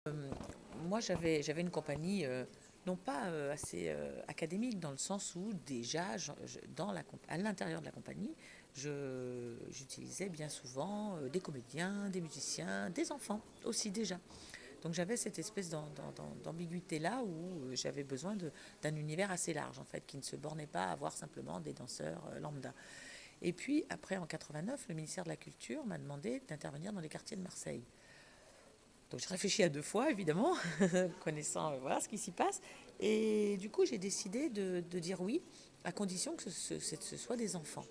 Hem, Moi, j'avais une compagnie, non pas, assez, académique, dans le sens où déjà je dans la comp à l'intérieur de la compagnie, j'utilisais bien souvent, des comédiens, des musiciens, des enfants aussi déjà. Donc j'avais cette espèce d'ambiguïté-là où, j'avais besoin d'un univers assez large en fait, qui ne se bornait pas à avoir simplement des danseurs, lambda. Et puis après en 89, le ministère de la Culture m'a demandé d'intervenir dans les quartiers de Marseille. Donc je réfléchis à deux fois, évidemment, connaissant voilà, ce qui s'y passe. Et du coup, j'ai décidé de dire oui, à condition que ce soit des enfants.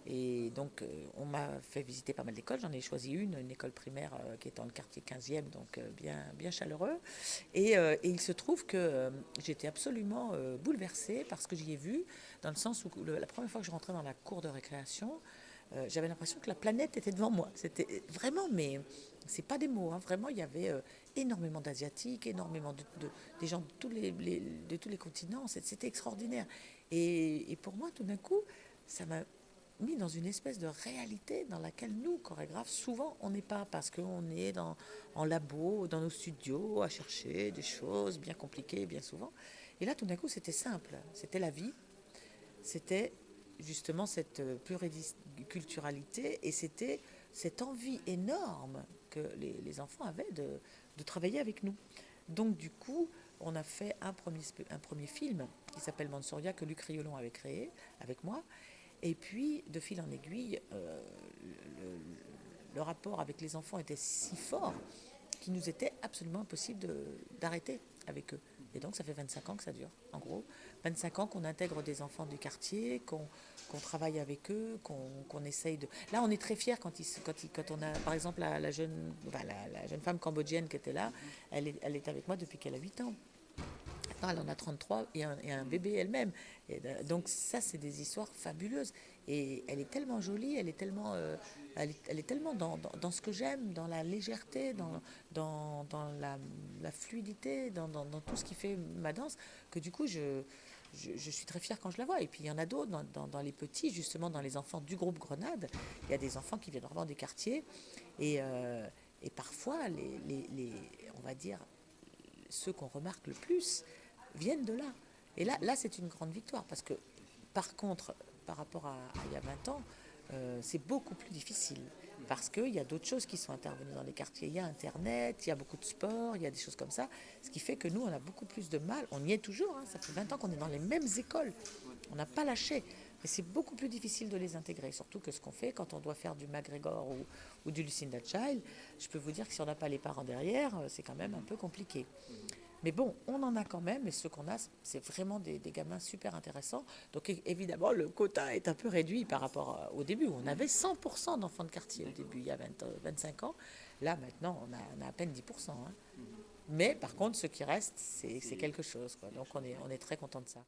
Et donc, on m'a fait visiter pas mal d'écoles. J'en ai choisi une école primaire qui est dans le quartier 15e, donc bien chaleureux. Et il se trouve que j'étais absolument bouleversée par ce que j'y ai vu, dans le sens où la première fois que je rentrais dans la cour de récréation, j'avais l'impression que la planète était devant moi. C'était vraiment, mais c'est pas des mots, hein, vraiment, il y avait énormément d'Asiatiques, énormément des gens de tous les continents. C'était extraordinaire. Et pour moi, tout d'un coup, ça m'a mis dans une espèce de réalité dans laquelle nous, chorégraphes, souvent on n'est pas, parce qu'on est en labo, dans nos studios, à chercher des choses bien compliquées, bien souvent. Et là, tout d'un coup, c'était simple. C'était la vie, c'était justement cette pluriculturalité et c'était cette envie énorme que les enfants avaient de travailler avec nous. Donc du coup, on a fait un premier film qui s'appelle Mansoria que Luc Riolon avait créé avec moi. Et puis, de fil en aiguille, le, le rapport avec les enfants était si fort qu'il nous était absolument impossible d'arrêter avec eux. Et donc, ça fait 25 ans que ça dure, en gros. 25 ans qu'on intègre des enfants du quartier, qu'on travaille avec eux, qu'on essaye de... Là, on est très fiers quand on a, par exemple, la jeune, enfin, la jeune femme cambodgienne qui était là, elle est avec moi depuis qu'elle a 8 ans. Ah, elle en a 33 et un bébé elle-même. Donc ça, c'est des histoires fabuleuses. Et elle est tellement jolie, elle est tellement dans ce que j'aime, dans la légèreté, dans la fluidité, dans tout ce qui fait ma danse, que du coup, je suis très fière quand je la vois. Et puis il y en a d'autres, dans les petits, justement, dans les enfants du groupe Grenade. Il y a des enfants qui viennent vraiment des quartiers. Et, euh, et parfois, on va dire, ceux qu'on remarque le plus viennent de là. Et là c'est une grande victoire parce que, par contre, par rapport à il y a 20 ans, c'est beaucoup plus difficile parce qu'il y a d'autres choses qui sont intervenues dans les quartiers. Il y a Internet, il y a beaucoup de sport, il y a des choses comme ça, ce qui fait que nous, on a beaucoup plus de mal. On y est toujours, hein, ça fait 20 ans qu'on est dans les mêmes écoles. On n'a pas lâché. Mais c'est beaucoup plus difficile de les intégrer, surtout que ce qu'on fait quand on doit faire du McGregor ou du Lucinda Child. Je peux vous dire que si on n'a pas les parents derrière, c'est quand même un peu compliqué. Mais bon, on en a quand même, et ceux qu'on a, c'est vraiment des gamins super intéressants. Donc évidemment, le quota est un peu réduit par rapport au début. On avait 100% d'enfants de quartier au début, il y a 25 ans. Là, maintenant, on a à peine 10%, hein. Mais par contre, ce qui reste, c'est quelque chose, quoi. Donc on est très content de ça.